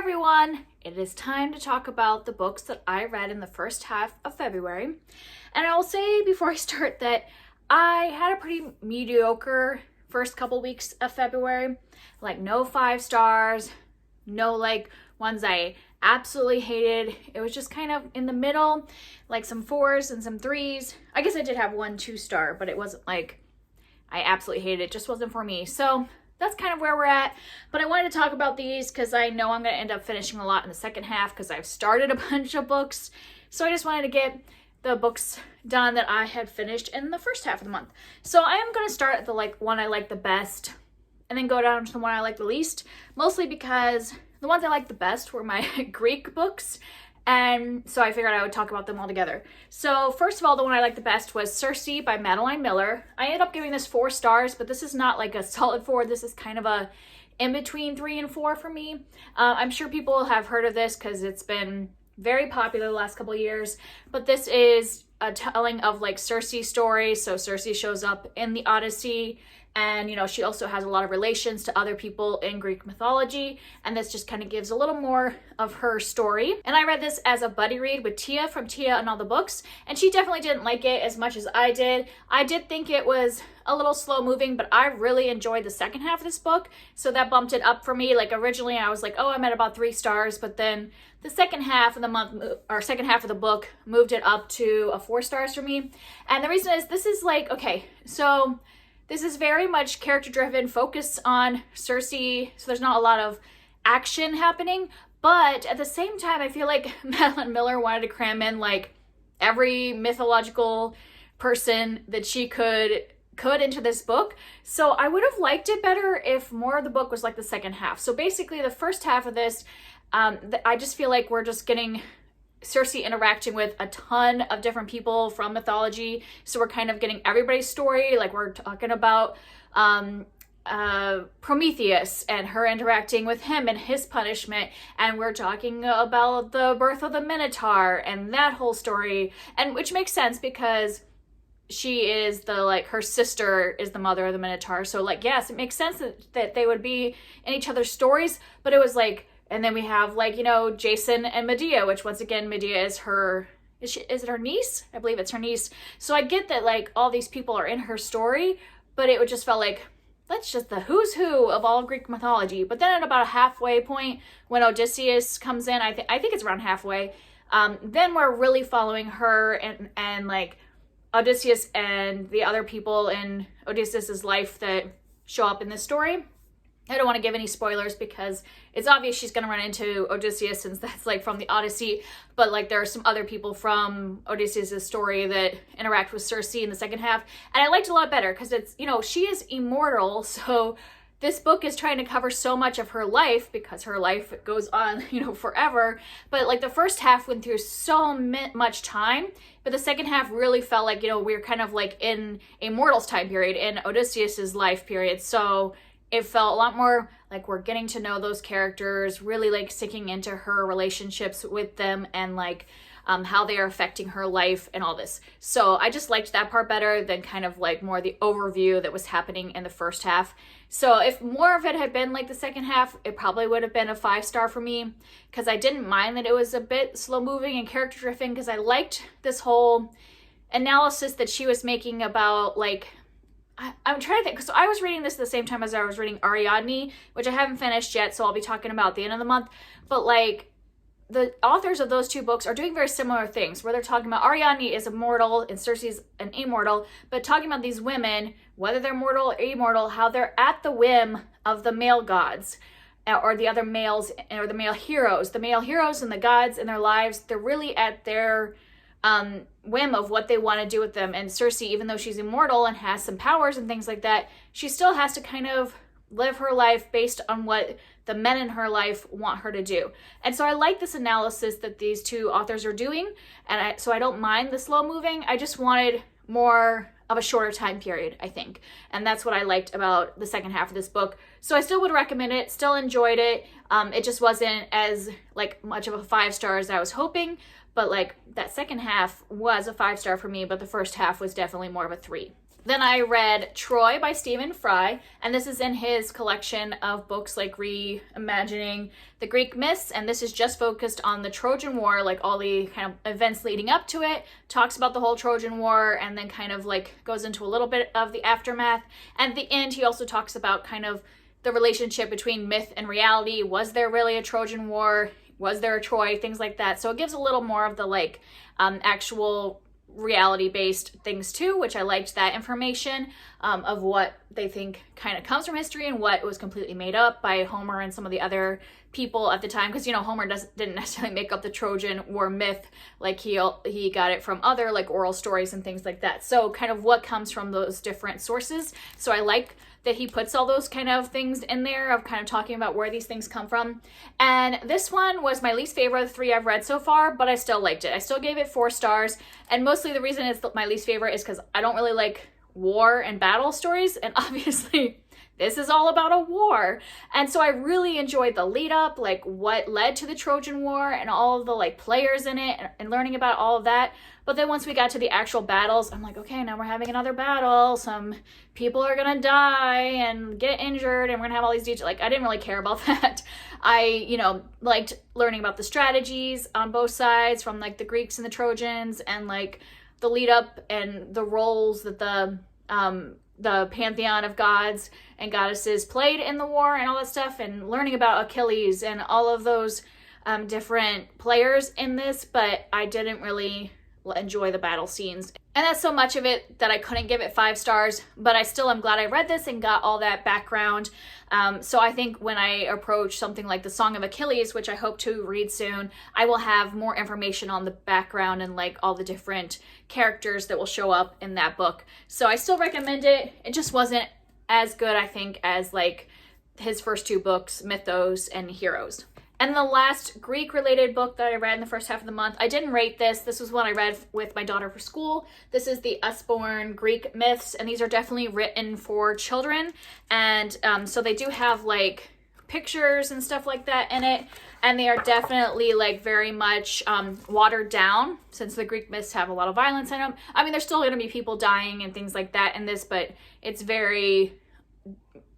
everyone! It is time to talk about the books that I read in the first half of February. And I will say before I start that I had a pretty mediocre first couple weeks of February. Like no 5 stars, no like ones I absolutely hated. It was just kind of in the middle, like some 4s and some 3s. I guess I did have 1 2-star, but it wasn't like I absolutely hated it. It just wasn't for me. So that's kind of where we're at. But I wanted to talk about these because I know I'm going to end up finishing a lot in the second half because I've started a bunch of books. So I just wanted to get the books done that I had finished in the first half of the month. So I am going to start at the one I like the best and then go down to the one I like the least, mostly because the ones I liked the best were my Greek books, and so I figured I would talk about them all together. So first of all, the one I liked the best was Circe by Madeline Miller. I ended up giving this 4 stars, but this is not like a solid 4. This is kind of a in between 3 and 4 for me. I'm sure people have heard of this because it's been very popular the last couple of years, but this is a telling of like Circe's story. So Circe shows up in the Odyssey, and, you know, she also has a lot of relations to other people in Greek mythology. And this just kind of gives a little more of her story. And I read this as a buddy read with Tia from Tia and All the Books. And she definitely didn't like it as much as I did. I did think it was a little slow moving, but I really enjoyed the second half of this book. So that bumped it up for me. Like originally I was like, oh, I'm at about 3 stars. But then the second half of the month, or second half of the book, moved it up to a 4 stars for me. And the reason is this is like, okay, so this is very much character-driven, focus on Circe, so there's not a lot of action happening, but at the same time, I feel like Madeline Miller wanted to cram in like every mythological person that she could into this book. So I would have liked it better if more of the book was like the second half. So basically the first half of this, I just feel like we're just getting Circe interacting with a ton of different people from mythology. So we're kind of getting everybody's story. Like we're talking about Prometheus and her interacting with him and his punishment. And we're talking about the birth of the Minotaur and that whole story. And which makes sense because she is her sister is the mother of the Minotaur. So like, yes, it makes sense that they would be in each other's stories, but it was like, and then we have like, you know, Jason and Medea, which once again, Medea is is it her niece? I believe it's her niece. So I get that like all these people are in her story, but it would just felt like, that's just the who's who of all Greek mythology. But then at about a halfway point when Odysseus comes in, I think it's around halfway, then we're really following her and like Odysseus and the other people in Odysseus's life that show up in this story. I don't want to give any spoilers because it's obvious she's going to run into Odysseus since that's like from the Odyssey, but like there are some other people from Odysseus' story that interact with Circe in the second half, and I liked it a lot better because it's, you know, she is immortal, so this book is trying to cover so much of her life because her life goes on, you know, forever, but like the first half went through so much time, but the second half really felt like, you know, we're kind of like in a mortal's time period, in Odysseus' life period, so it felt a lot more like we're getting to know those characters, really like sinking into her relationships with them and like how they are affecting her life and all this. So I just liked that part better than kind of like more the overview that was happening in the first half. So if more of it had been like the second half, it probably would have been a 5 star for me because I didn't mind that it was a bit slow moving and character driven because I liked this whole analysis that she was making about like, I'm trying to think, because I was reading this at the same time as I was reading Ariadne, which I haven't finished yet, so I'll be talking about at the end of the month. But like, the authors of those 2 books are doing very similar things, where they're talking about Ariadne is immortal and Circe's an immortal, but talking about these women, whether they're mortal or immortal, how they're at the whim of the male gods, or the other males, or the male heroes. The male heroes and the gods in their lives, they're really at their whim of what they want to do with them. And Circe, even though she's immortal and has some powers and things like that, she still has to kind of live her life based on what the men in her life want her to do. And so I like this analysis that these 2 authors are doing, and so I don't mind the slow moving. I just wanted more of a shorter time period, I think. And that's what I liked about the second half of this book. So I still would recommend it, still enjoyed it. It just wasn't as like much of a 5 star as I was hoping, but like that second half was a 5 star for me, but the first half was definitely more of a 3. Then I read Troy by Stephen Fry, and this is in his collection of books like reimagining the Greek myths, and this is just focused on the Trojan War, like all the kind of events leading up to it, talks about the whole Trojan War, and then kind of like goes into a little bit of the aftermath. And at the end, he also talks about kind of the relationship between myth and reality. Was there really a Trojan War? Was there a Troy? Things like that. So it gives a little more of the like actual reality-based things too, which I liked that information of what they think kind of comes from history and what was completely made up by Homer and some of the other people at the time, because Homer didn't necessarily make up the Trojan War myth, like he got it from other like oral stories and things like that. So kind of what comes from those different sources. So I like that he puts all those kind of things in there of kind of talking about where these things come from. And this one was my least favorite of the 3 I've read so far, but I still liked it. I still gave it 4 stars. And mostly the reason it's my least favorite is because I don't really like war and battle stories. And obviously this is all about a war. And so I really enjoyed the lead up, like what led to the Trojan War and all of the like players in it and learning about all of that. But then once we got to the actual battles, I'm like, okay, now we're having another battle. Some people are gonna die and get injured and we're gonna have all these details. Like, I didn't really care about that. I, liked learning about the strategies on both sides from like the Greeks and the Trojans and like the lead up and the roles that the pantheon of gods and goddesses played in the war and all that stuff, and learning about Achilles and all of those different players in this, but I didn't really enjoy the battle scenes. And that's so much of it that I couldn't give it 5 stars, but I still am glad I read this and got all that background. So I think when I approach something like the Song of Achilles, which I hope to read soon, I will have more information on the background and like all the different characters that will show up in that book. So I still recommend it. It just wasn't as good, I think, as like his first 2 books, Mythos and Heroes. And the last Greek-related book that I read in the first half of the month, I didn't rate this. This was one I read with my daughter for school. This is the Usborne Greek Myths, and these are definitely written for children. And so they do have like pictures and stuff like that in it, and they are definitely like very much watered down, since the Greek myths have a lot of violence in them. I mean, there's still going to be people dying and things like that in this, but it's very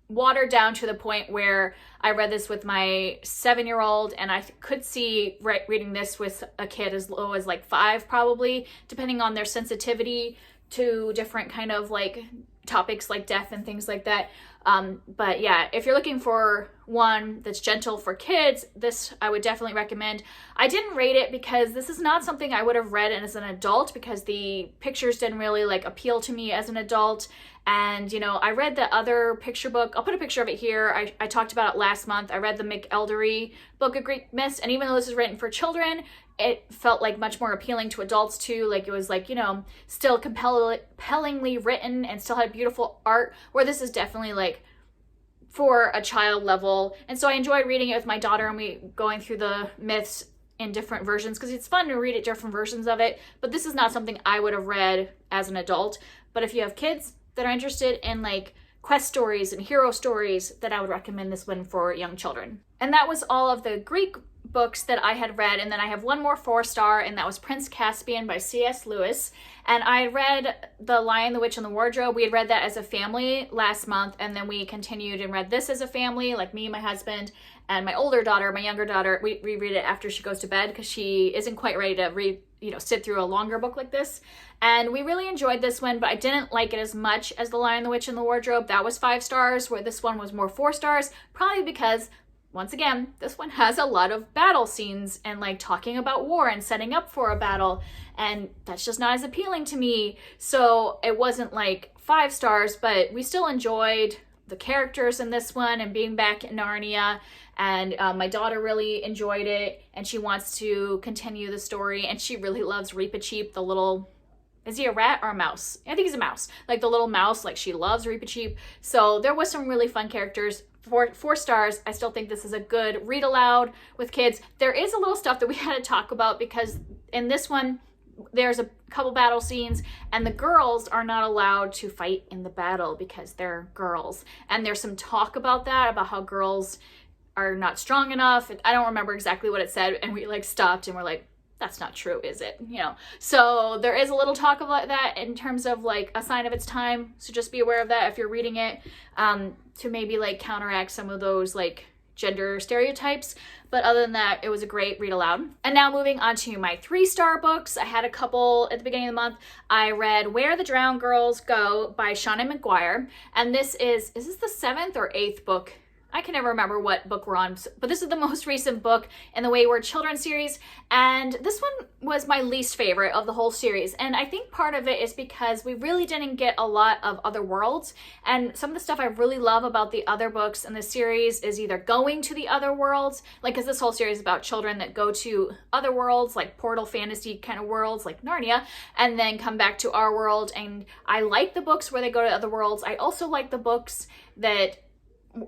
watered down to the point where I read this with my 7-year-old, and I could see reading this with a kid as low as like 5 probably, depending on their sensitivity to different kind of like topics like death and things like that. But yeah, if you're looking for one that's gentle for kids, this I would definitely recommend. I didn't rate it because this is not something I would have read as an adult, because the pictures didn't really like appeal to me as an adult. And I read the other picture book. I'll put a picture of it here. I talked about it last month. I read the McElderry Book of Greek Myths, and even though this is written for children, it felt like much more appealing to adults too. Like it was like, still compellingly written and still had beautiful art, where this is definitely like for a child level. And so I enjoyed reading it with my daughter, and we going through the myths in different versions, because it's fun to read it, different versions of it. But this is not something I would have read as an adult. But if you have kids that are interested in like quest stories and hero stories, then I would recommend this one for young children. And that was all of the Greek books that I had read. And then I have one more 4-star, and that was Prince Caspian by C.S. Lewis. And I read The Lion, the Witch, and the Wardrobe. We had read that as a family last month, and then we continued and read this as a family, like me, my husband, and my older daughter. My younger daughter, we read it after she goes to bed, because she isn't quite ready to read, sit through a longer book like this. And we really enjoyed this one, but I didn't like it as much as The Lion, the Witch, and the Wardrobe. That was 5 stars, where this one was more 4 stars, probably because, once again, this one has a lot of battle scenes and like talking about war and setting up for a battle, and that's just not as appealing to me. So it wasn't like 5 stars, but we still enjoyed the characters in this one and being back in Narnia. And my daughter really enjoyed it, and she wants to continue the story, and she really loves Reepicheep, the little... Is he a rat or a mouse? I think he's a mouse. Like the little mouse, like she loves Reepicheep. So there was some really fun characters. 4 stars. I still think this is a good read aloud with kids. There is a little stuff that we had to talk about, because in this one, there's a couple battle scenes, and the girls are not allowed to fight in the battle because they're girls. And there's some talk about that, about how girls are not strong enough. I don't remember exactly what it said, and we like stopped and we're like, that's not true, is it? You know, so there is a little talk about that in terms of like a sign of its time. So just be aware of that if you're reading it, to maybe like counteract some of those like gender stereotypes. But other than that, it was a great read aloud. And now moving on to my 3-star books. I had a couple at the beginning of the month. I read Where the Drowned Girls Go by Seanan McGuire. And this is this the 7th or 8th book? I can never remember what book we're on, but this is the most recent book in the Wayward Children series, and this one was my least favorite of the whole series. And I think part of it is because we really didn't get a lot of other worlds, and some of the stuff I really love about the other books in the series is either going to the other worlds, like because this whole series is about children that go to other worlds, like portal fantasy kind of worlds like Narnia, and then come back to our world. And I like the books where they go to other worlds. I also like the books that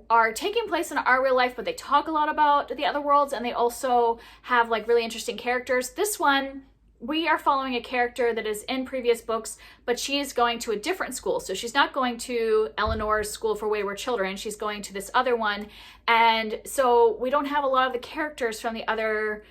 are taking place in our real life, but they talk a lot about the other worlds, and they also have like really interesting characters. This one, we are following a character that is in previous books, but she is going to a different school. So she's not going to Eleanor's School for Wayward Children. She's going to this other one. And so we don't have a lot of the characters from the other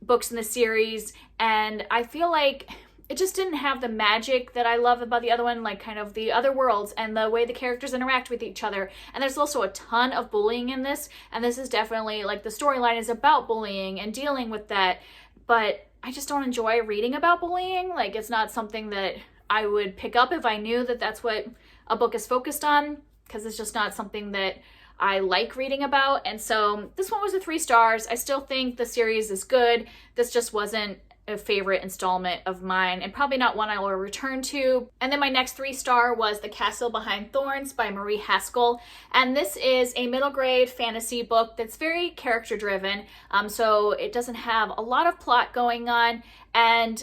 books in the series. And I feel like it just didn't have the magic that I love about the other one, like kind of the other worlds and the way the characters interact with each other. And there's also a ton of bullying in this. And this is definitely like the storyline is about bullying and dealing with that. But I just don't enjoy reading about bullying. Like it's not something that I would pick up if I knew that that's what a book is focused on, because it's just not something that I like reading about. And so this one was a 3 stars. I still think the series is good. This just wasn't a favorite installment of mine, and probably not one I will return to. And then my next 3-star was The Castle Behind Thorns by Merrie Haskell. And this is a middle grade fantasy book that's very character driven. So it doesn't have a lot of plot going on, and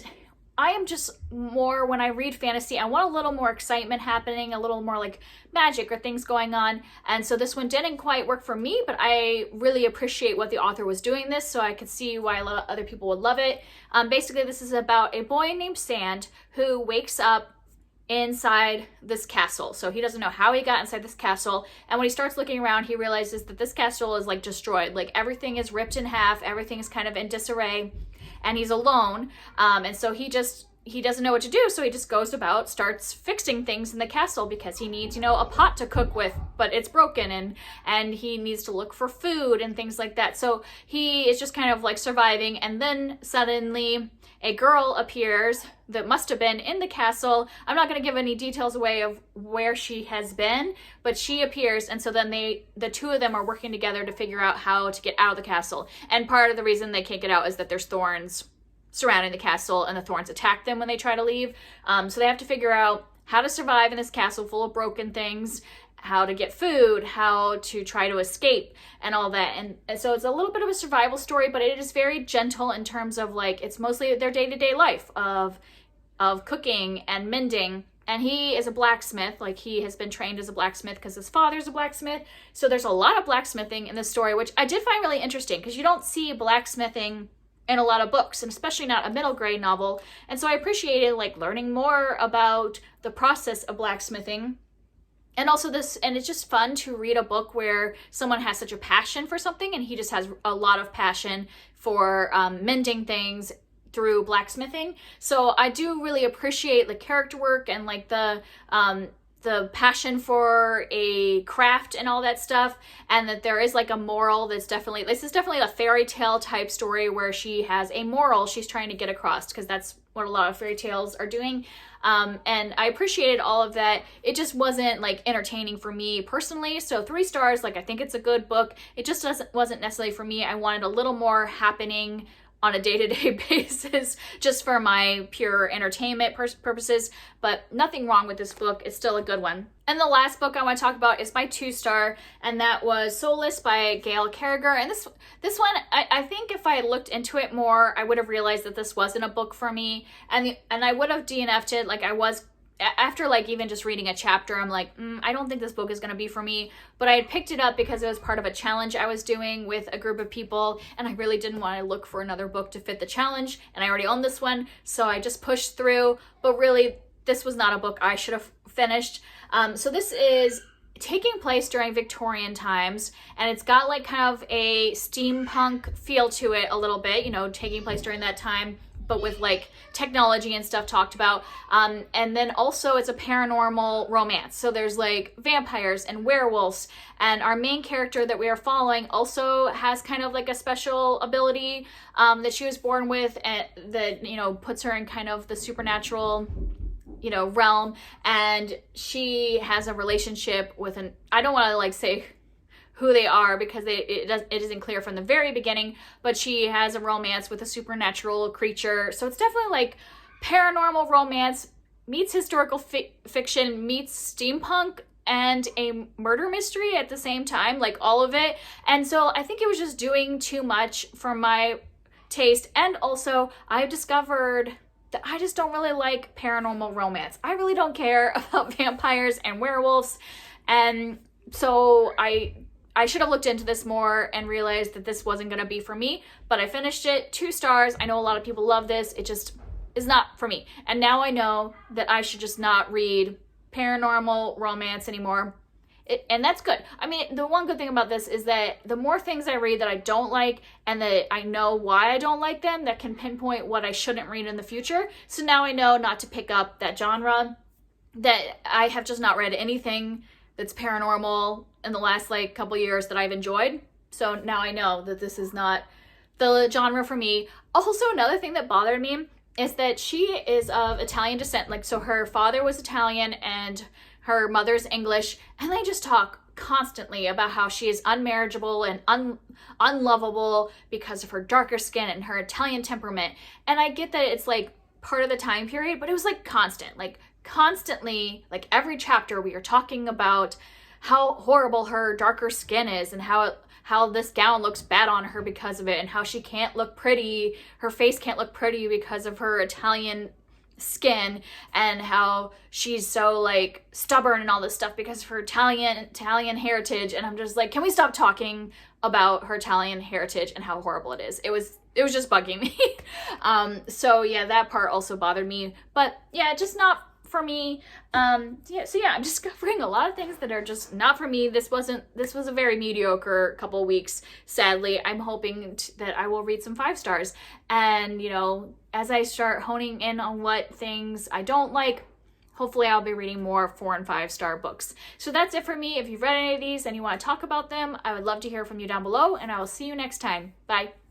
I am just more, when I read fantasy, I want a little more excitement happening, a little more like magic or things going on. And so this one didn't quite work for me, but I really appreciate what the author was doing this, so I could see why a lot of other people would love it. Basically, this is about a boy named Sand who wakes up inside this castle. So he doesn't know how he got inside this castle. And when he starts looking around, he realizes that this castle is like destroyed. Like everything is ripped in half. Everything is kind of in disarray. And he's alone. And so he doesn't know what to do. So he just goes about, starts fixing things in the castle because he needs, you know, a pot to cook with, but it's broken, and he needs to look for food and things like that. So he is just kind of like surviving. And then suddenly a girl appears that must have been in the castle. I'm not going to give any details away of where she has been, but she appears. And so then the two of them are working together to figure out how to get out of the castle. And part of the reason they can't get out is that there's thorns surrounding the castle, and the thorns attack them when they try to leave. So they have to figure out how to survive in this castle full of broken things, how to get food, how to try to escape, and all that. And so it's a little bit of a survival story, but it is very gentle in terms of like, it's mostly their day-to-day life of cooking and mending. And he is a blacksmith, like he has been trained as a blacksmith because his father's a blacksmith. So there's a lot of blacksmithing in this story, which I did find really interesting because you don't see blacksmithing in a lot of books, and especially not a middle grade novel. And so I appreciated like learning more about the process of blacksmithing. And also and it's just fun to read a book where someone has such a passion for something, and he just has a lot of passion for mending things through blacksmithing. So I do really appreciate the character work and like the passion for a craft and all that stuff, and that there is like a moral this is definitely a fairy tale type story where she has a moral she's trying to get across, because that's what a lot of fairy tales are doing. And I appreciated all of that. It just wasn't like entertaining for me personally. So 3 stars, like I think it's a good book. It just wasn't necessarily for me. I wanted a little more happening on a day-to-day basis just for my pure entertainment purposes, but nothing wrong with this book. It's still a good one. And the last book I want to talk about is my 2-star, and that was Soulless by Gail Carriger. And this one, I think if I had looked into it more, I would have realized that this wasn't a book for me, and I would have DNF'd it. Like I was, after like even just reading a chapter, I'm like, I don't think this book is going to be for me. But I had picked it up because it was part of a challenge I was doing with a group of people, and I really didn't want to look for another book to fit the challenge, and I already owned this one, so I just pushed through. But really, this was not a book I should have finished. So this is taking place during Victorian times, and it's got like kind of a steampunk feel to it a little bit, you know, taking place during that time. but with like technology and stuff talked about. And then also it's a paranormal romance. So there's like vampires and werewolves, and our main character that we are following also has kind of like a special ability that she was born with, and that, you know, puts her in kind of the supernatural, you know, realm. And she has a relationship with I don't want to like say who they are because it isn't clear from the very beginning, but she has a romance with a supernatural creature. So it's definitely like paranormal romance meets historical fiction meets steampunk and a murder mystery at the same time, like all of it. And so I think it was just doing too much for my taste. And also I discovered that I just don't really like paranormal romance. I really don't care about vampires and werewolves. And so I should have looked into this more and realized that this wasn't going to be for me, but I finished it, 2 stars. I know a lot of people love this. It just is not for me. And now I know that I should just not read paranormal romance anymore. And that's good. I mean, the one good thing about this is that the more things I read that I don't like and that I know why I don't like them, that can pinpoint what I shouldn't read in the future. So now I know not to pick up that genre, that I have just not read anything that's paranormal in the last like couple years that I've enjoyed. So now I know that this is not the genre for me. Also, another thing that bothered me is that she is of Italian descent. Like, so her father was Italian and her mother's English, and they just talk constantly about how she is unmarriageable and unlovable because of her darker skin and her Italian temperament. And I get that it's like part of the time period, but it was like constantly, like every chapter we are talking about how horrible her darker skin is and how this gown looks bad on her because of it, and how she can't look pretty, her face can't look pretty because of her Italian skin, and how she's so like stubborn and all this stuff because of her Italian heritage. And I'm just like, can we stop talking about her Italian heritage and how horrible it is? It was just bugging me. So yeah, that part also bothered me, but yeah, just not for me. I'm discovering a lot of things that are just not for me. This was a very mediocre couple weeks, sadly. I'm hoping that I will read some 5 stars, and you know, as I start honing in on what things I don't like, hopefully I'll be reading more 4 and 5 star books. So that's it for me. If you've read any of these and you want to talk about them, I would love to hear from you down below, and I will see you next time. Bye.